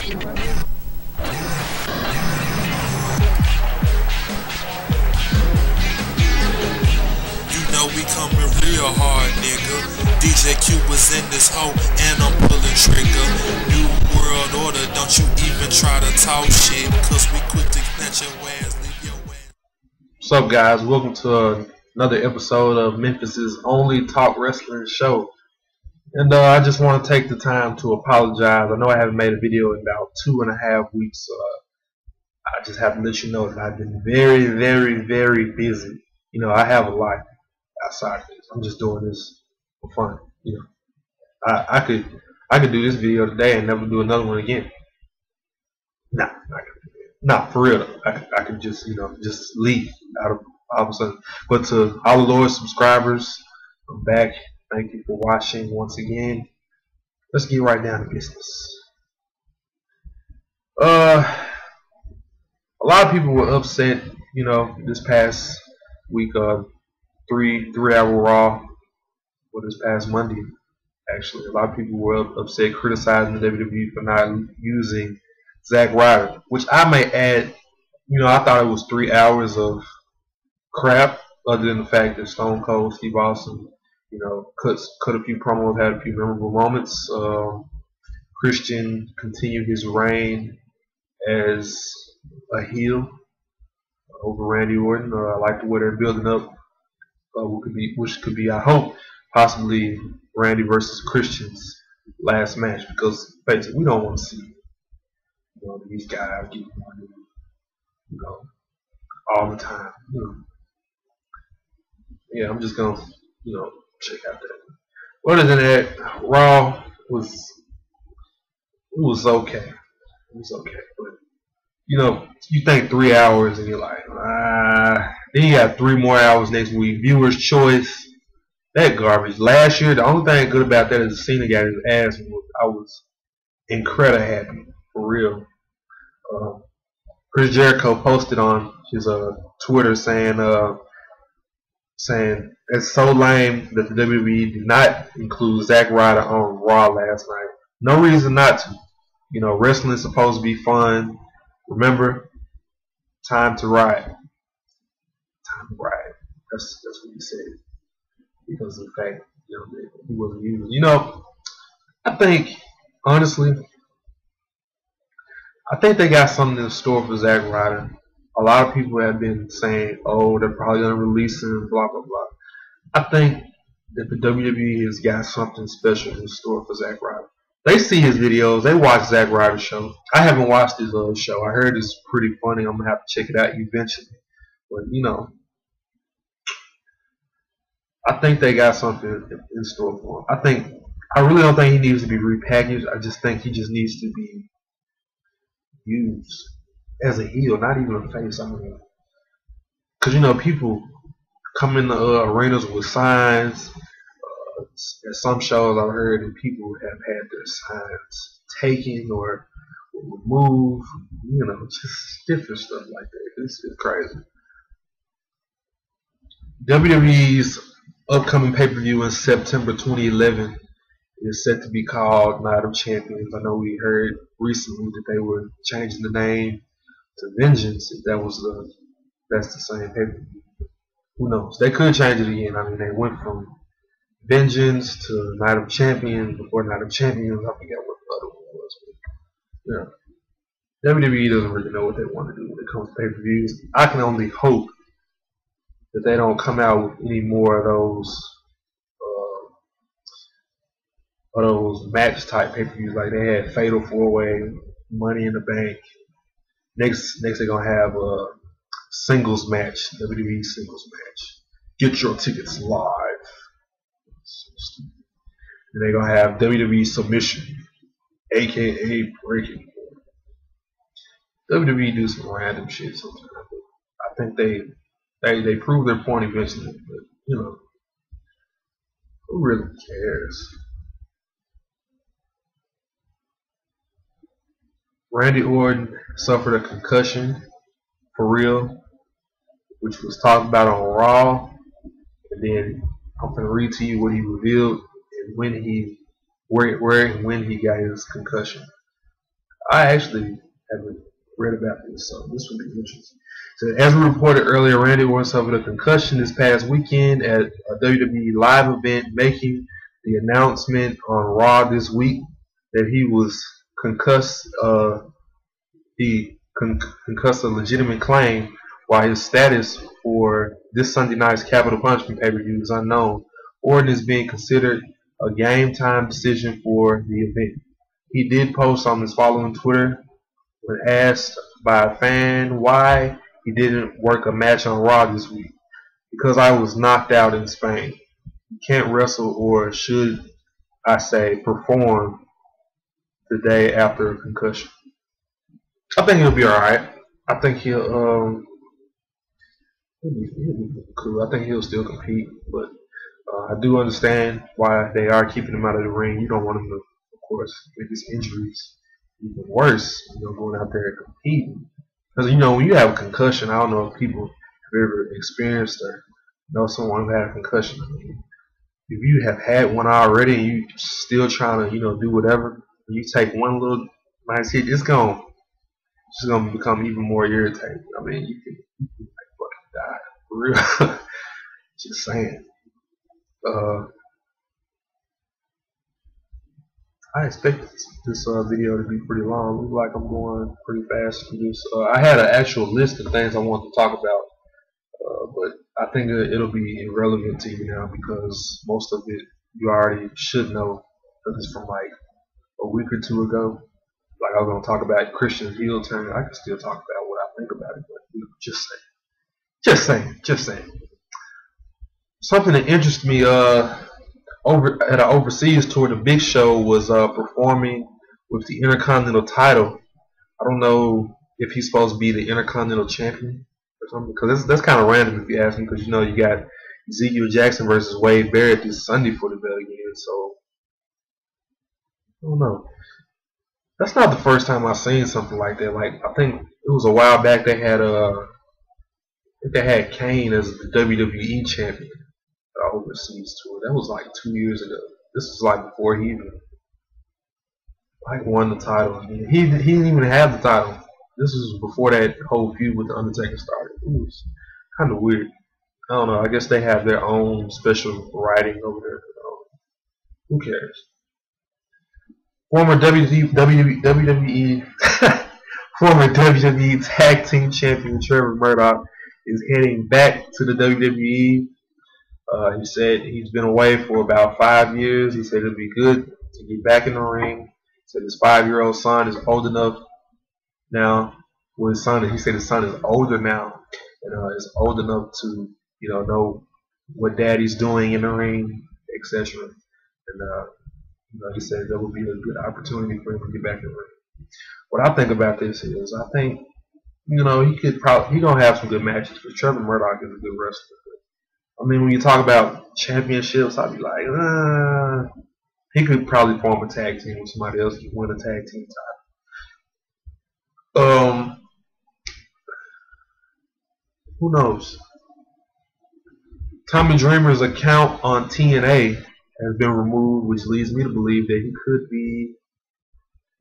We coming real hard, nigga. DJ Q was in this hoe, and I'm pulling trigger. New world order, don't you even try to talk shit, cause we quick to snatch your ass, leave your ass. What's up, guys? Welcome to another episode of Memphis's only talk wrestling show. And I just want to take the time to apologize. I know I haven't made a video in about 2.5 weeks. I just have to let you know that I've been very, very, very busy. You know, I have a life outside of this. I'm just doing this for fun. You know, I could do this video today and never do another one again. Nah, for real though. I could just, you know, just leave out of all of a sudden. But to all the loyal subscribers, I'm back. Thank you for watching once again. Let's get right down to business. A lot of people were upset, you know, this past week. 3-hour Raw, or this past Monday, actually. A lot of people were upset, criticizing the WWE for not using Zack Ryder, which I may add, you know, I thought it was 3 hours of crap, other than the fact that Stone Cold Steve Austin, you know, cut a few promos, had a few memorable moments. Christian continued his reign as a heel over Randy Orton. I like the way they're building up. Which could be, I hope, possibly Randy versus Christian's last match, because basically we don't want to see, you know, these guys getting money, you know, all the time. You know. Yeah, I'm just gonna, you know, check out that. Other than that, Raw was okay. It was okay, but you know, you think 3 hours and you're like, then you got 3 more hours next week. Viewer's choice. That garbage. Last year, the only thing good about that is Cena got his ass whooped. I was incredibly happy, for real. Chris Jericho posted on his Twitter saying it's so lame that the WWE did not include Zack Ryder on Raw last night. No reason not to. You know, wrestling's supposed to be fun. Remember, time to ride. Time to ride. That's what he said. Because of the fact, you know, that he wasn't used. You know, I think, honestly, I think they got something in store for Zack Ryder. A lot of people have been saying, oh, they're probably going to release him, blah, blah, blah. I think that the WWE has got something special in store for Zack Ryder. They see his videos. They watch Zack Ryder's show. I haven't watched his show. I heard it's pretty funny. I'm going to have to check it out eventually. But, you know, I think they got something in store for him. I really don't think he needs to be repackaged. I just think he just needs to be used as a heel, not even a face. I mean, because, you know, people come in the arenas with signs. At some shows I've heard that people have had their signs taken or removed, you know, just different stuff like that. It's crazy. WWE's upcoming pay-per-view in September 2011 is set to be called Night of Champions. I know we heard recently that they were changing the name to Vengeance, if that's the same pay-per-view. Who knows? They could change it again. I mean, they went from Vengeance to Night of Champions. Before Night of Champions, I forget what the other one was. But, yeah, WWE doesn't really know what they want to do when it comes to pay-per-views. I can only hope that they don't come out with any more of those match type pay-per-views like they had Fatal 4-Way, Money in the Bank. Next they're gonna have a singles match, WWE singles match. Get your tickets live. And they're gonna have WWE Submission, aka Breaking Point. WWE do some random shit sometimes. I think they prove their point eventually, but you know, who really cares? Randy Orton suffered a concussion, for real, which was talked about on Raw, and then I'm going to read to you what he revealed and where and when he got his concussion. I actually haven't read about this, so this would be interesting. So, as we reported earlier, Randy Orton suffered a concussion this past weekend at a WWE live event, making the announcement on Raw this week that he was concussed. He concussed a legitimate claim, while his status for this Sunday night's Capital Punishment pay-per-view is unknown. Orton is being considered a game-time decision for the event. He did post on his following Twitter when asked by a fan why he didn't work a match on Raw this week. Because I was knocked out in Spain. You can't wrestle, or should I say perform, the day after a concussion. I think he'll be alright. I think he'll be cool. I think he'll still compete, but I do understand why they are keeping him out of the ring. You don't want him to, of course, make his injuries even worse, going out there and competing. Because, when you have a concussion, I don't know if people have ever experienced or know someone who had a concussion. I mean, if you have had one already and you still trying to, do whatever, and you take one little nice hit, it's gonna become even more irritating. I mean, you can like fucking die for real. Just saying. I expect this video to be pretty long. Looks like I'm going pretty fast through this. I had an actual list of things I wanted to talk about, but I think it'll be irrelevant to you now because most of it you already should know because it's from like a week or two ago. Like I was going to talk about Christian's heel turn. I can still talk about what I think about it, but just saying. Something that interests me, over at an overseas tour, the Big Show was performing with the Intercontinental title. I don't know if he's supposed to be the Intercontinental Champion or something, because that's kind of random if you ask me, because you got Ezekiel Jackson versus Wade Barrett this Sunday for the belt again, so I don't know. That's not the first time I've seen something like that. Like I think it was a while back they had Kane as the WWE champion at an overseas tour. That was like 2 years ago. This was like before he even won the title. I mean, he didn't even have the title. This was before that whole feud with the Undertaker started. It was kind of weird. I don't know. I guess they have their own special writing over there. Who cares? Former WWE Tag Team Champion Trevor Murdoch is heading back to the WWE. He said he's been away for about 5 years. He said it'll be good to get back in the ring. He said his 5-year-old son is old enough now. Well, he said his son is older now and is old enough to know what daddy's doing in the ring, etc. And he said that would be a good opportunity for him to get back in the ring. What I think about this is, I think he gonna have some good matches. Because Trevor Murdoch is a good wrestler. I mean, when you talk about championships, I'd be like, he could probably form a tag team with somebody else to win a tag team title. Who knows? Tommy Dreamer's account on TNA has been removed, which leads me to believe that he could be.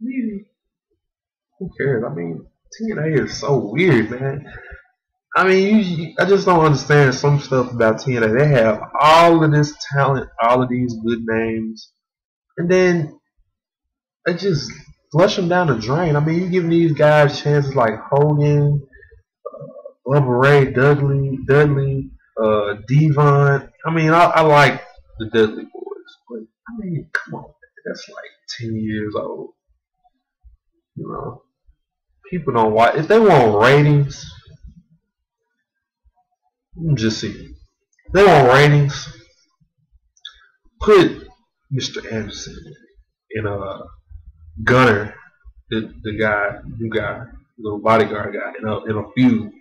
Maybe. Who cares? I mean, TNA is so weird, man. I mean, I just don't understand some stuff about TNA. They have all of this talent, all of these good names, and then they just flush them down the drain. I mean, you're giving these guys chances like Hogan, Bubba Ray, Dudley, Devon. I mean, I like the Dudley Boys, but I mean, come on, that's like 10 years old. People don't watch. If they want ratings, just see. If they want ratings, put Mr. Anderson and Gunner, the new guy, little bodyguard guy, in a feud.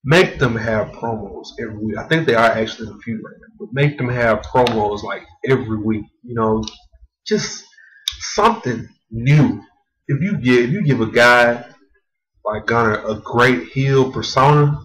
Make them have promos every week. I think they are actually in a feud right now, but make them have promos like every week. Just something new. If you give a guy like Gunner a great heel persona,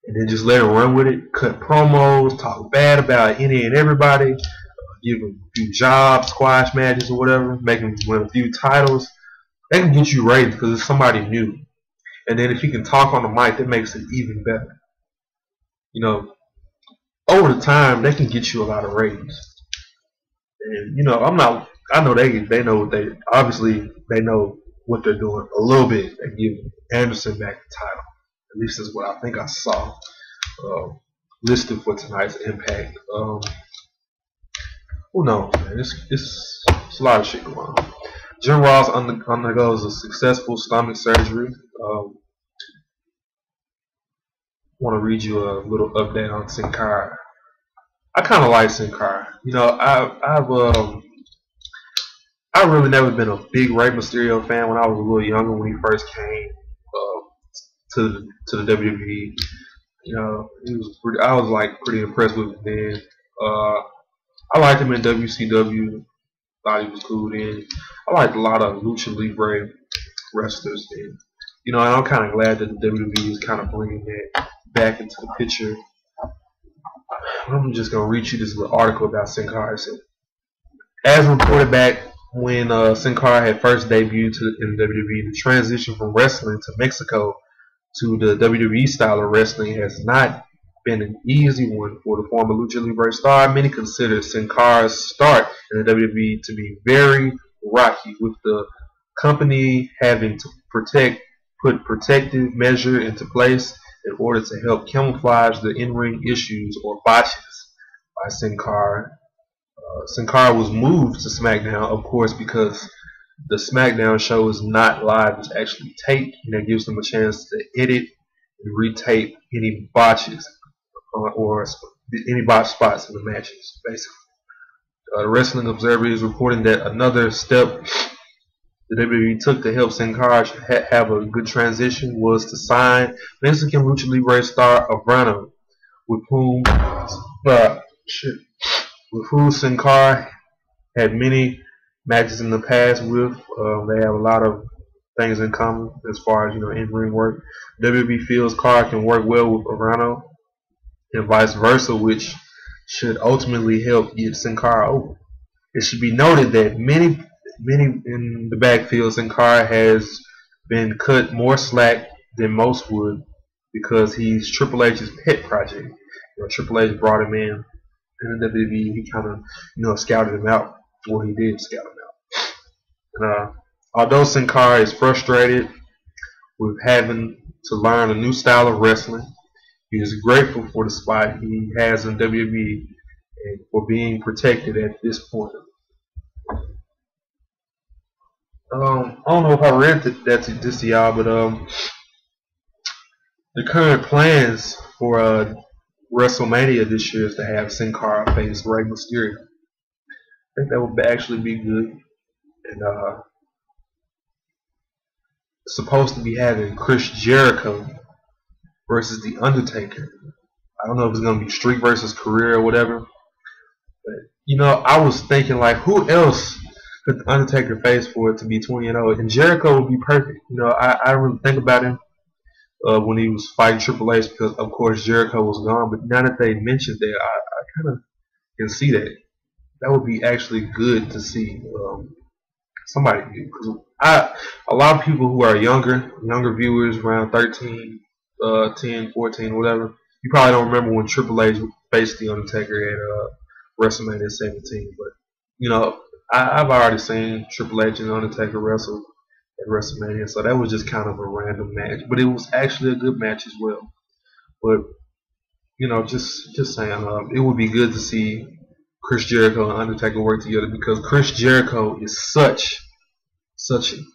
and then just let him run with it, cut promos, talk bad about any and everybody, give him a few jobs, squash matches or whatever, make him win a few titles, They can get you ratings because it's somebody new. And then if he can talk on the mic, that makes it even better. You know, over the time, they can get you a lot of ratings. And, you know, I know they know what obviously they know what they're doing a little bit. They give Anderson back the title. At least that's what I think I saw listed for tonight's Impact. Who knows, man? It's a lot of shit going on. Jim Ross undergoes a successful stomach surgery. Want to read you a little update on Sin Cara. I kind of like Sin Cara. You know, I've really never been a big Rey Mysterio fan when I was a little younger when he first came to the WWE. You know, I was like pretty impressed with him then. I liked him in WCW. Thought he was cool then. I liked a lot of Lucha Libre wrestlers then. You know, and I'm kind of glad that the WWE is kind of bringing that back into the picture. I'm just going to read you this little article about Sin Cara. As reported back when Sin Cara had first debuted in WWE, the transition from wrestling to Mexico to the WWE style of wrestling has not been an easy one for the former Lucha Libre star. Many consider Sin Cara's start in the WWE to be very rocky, with the company having to put protective measure into place in order to help camouflage the in-ring issues or botches by Sin Cara. Sin Cara was moved to SmackDown, of course, because the SmackDown show is not live, it's actually taped, and that gives them a chance to edit and retape any botches or any botch spots in the matches, basically. The Wrestling Observer is reporting that another step the WWE took to help Sin Cara have a good transition was to sign Mexican Lucha Libre star Avrano, with whom Sin Cara had many matches in the past with. They have a lot of things in common as far as, you know, in-ring work. WWE feels Cara can work well with Avrano and vice versa, which should ultimately help get Sin Cara over. It should be noted that many in the backfield, Sin Cara has been cut more slack than most would because he's Triple H's pet project. You know, Triple H brought him in the WWE. He kind of, you know, scouted him out. Well, he did scout him out. And although Sin Cara is frustrated with having to learn a new style of wrestling, he is grateful for the spot he has in WWE and for being protected at this point. I don't know if I read this to y'all, but the current plans for WrestleMania this year is to have Sin Cara face Rey Mysterio. I think that would actually be good. And supposed to be having Chris Jericho versus The Undertaker. I don't know if it's going to be Street versus Career or whatever. But, you know, I was thinking, like, who else could The Undertaker face for it to be 20-0? And Jericho would be perfect. You know, I didn't really think about him when he was fighting Triple H because, of course, Jericho was gone. But now that they mentioned that, I kind of can see that. That would be actually good to see somebody do. Because a lot of people who are younger viewers, around 13, 10, 14, whatever, you probably don't remember when Triple H faced The Undertaker at WrestleMania 17. But, you know, I've already seen Triple H and Undertaker wrestle at WrestleMania, so that was just kind of a random match. But it was actually a good match as well. But, you know, just saying, it would be good to see Chris Jericho and Undertaker work together because Chris Jericho is such an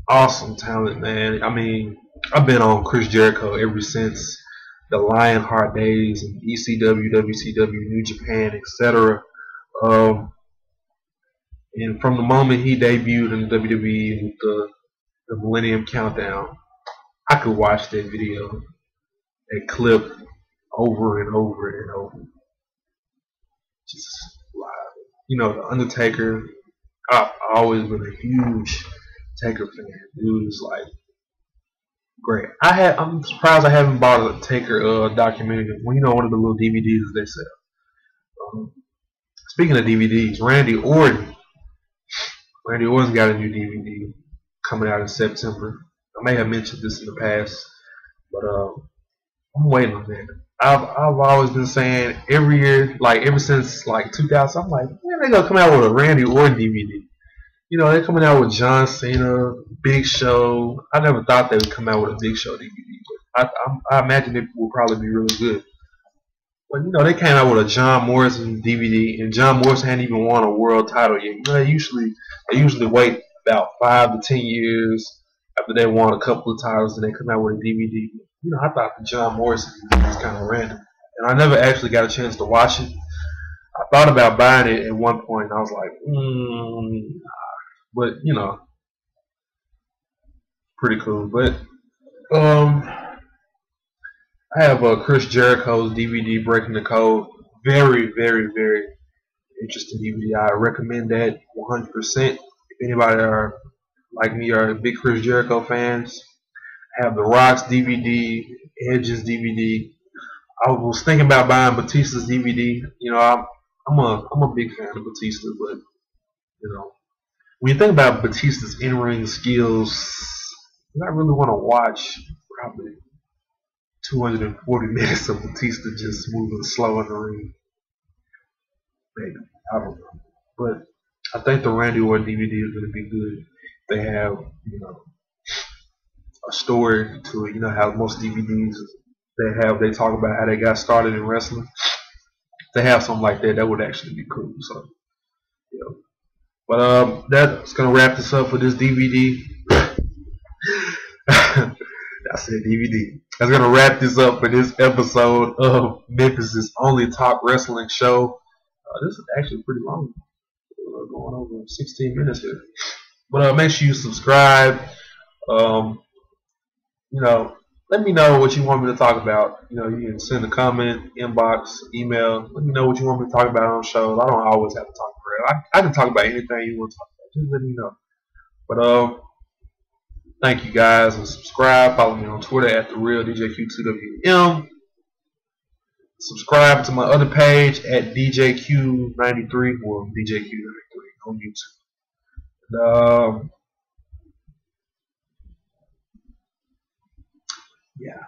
awesome talent, man. I mean, I've been on Chris Jericho ever since the Lionheart days and ECW, WCW, New Japan, etc. And from the moment he debuted in the WWE with the Millennium Countdown, I could watch that video, that clip, over and over and over. Just live. You know, The Undertaker, I've always been a huge Taker fan. Dude is like great. I'm surprised I haven't bought a Taker documentary. Well, you know, one of the little DVDs they sell. Speaking of DVDs, Randy Orton's got a new DVD coming out in September. I may have mentioned this in the past, but I'm waiting on that. I've always been saying every year, like ever since like 2000, I'm like, man, they gonna come out with a Randy Orton DVD. You know, they're coming out with John Cena, Big Show. I never thought they would come out with a Big Show DVD, but I imagine it will probably be really good. But you know, they came out with a John Morrison DVD, and John Morrison hadn't even won a world title yet. You know, they usually wait about 5 to 10 years after they won a couple of titles, and they come out with a DVD. You know, I thought the John Morrison DVD was kind of random, and I never actually got a chance to watch it. I thought about buying it at one point, and I was like, but you know, pretty cool. But I have Chris Jericho's DVD, Breaking the Code. Very, very, very interesting DVD. I recommend that 100%. If anybody are like me are big Chris Jericho fans, I have The Rock's DVD, Edge's DVD. I was thinking about buying Batista's DVD. You know, I'm a big fan of Batista, but you know, when you think about Batista's in-ring skills, I really want to watch probably 240 minutes of Batista just moving slow in the ring. Maybe. I don't know. But I think the Randy Orton DVD is going to be good. They have, you know, a story to it. You know how most DVDs they talk about how they got started in wrestling. If they have something like that, that would actually be cool. So, you know. But that's going to wrap this up for this DVD. I said DVD. That's going to wrap this up for this episode of Memphis' only talk wrestling show. This is actually pretty long. We're going over 16 minutes here. But make sure you subscribe. You know, let me know what you want me to talk about. You know, you can send a comment, inbox, email. Let me know what you want me to talk about on shows. I don't always have to talk about it. I can talk about anything you want to talk about. Just let me know. But thank you guys, and subscribe. Follow me on Twitter at @TheRealDJQ2WM. Subscribe to my other page at DJQ93 or DJQ93 on YouTube. And, yeah.